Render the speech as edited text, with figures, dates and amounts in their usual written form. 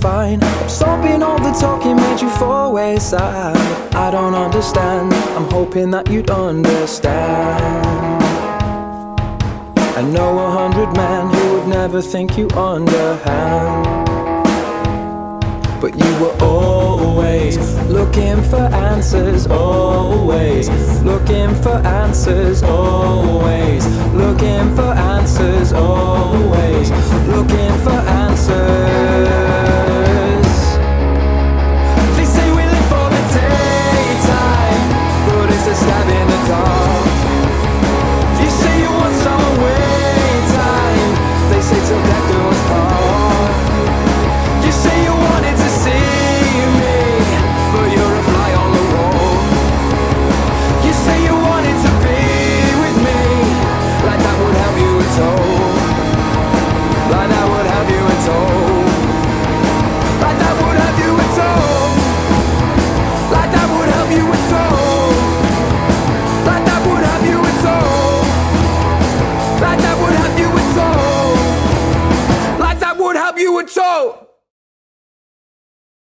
fine. Absorbing all the talking made you fall wayside. I don't understand, I'm hoping that you'd understand. I know 100 men who would never think you underhand, but you were always looking for answers, always looking for answers, always looking for answers, always looking for answers. They say we live for the daytime, but it's a stab in the dark. You say you want some away time, they say till death do us part. You say you wanted to see me, but you're a fly on the wall. You say you wanted to be with me, like that would help you at all, like that would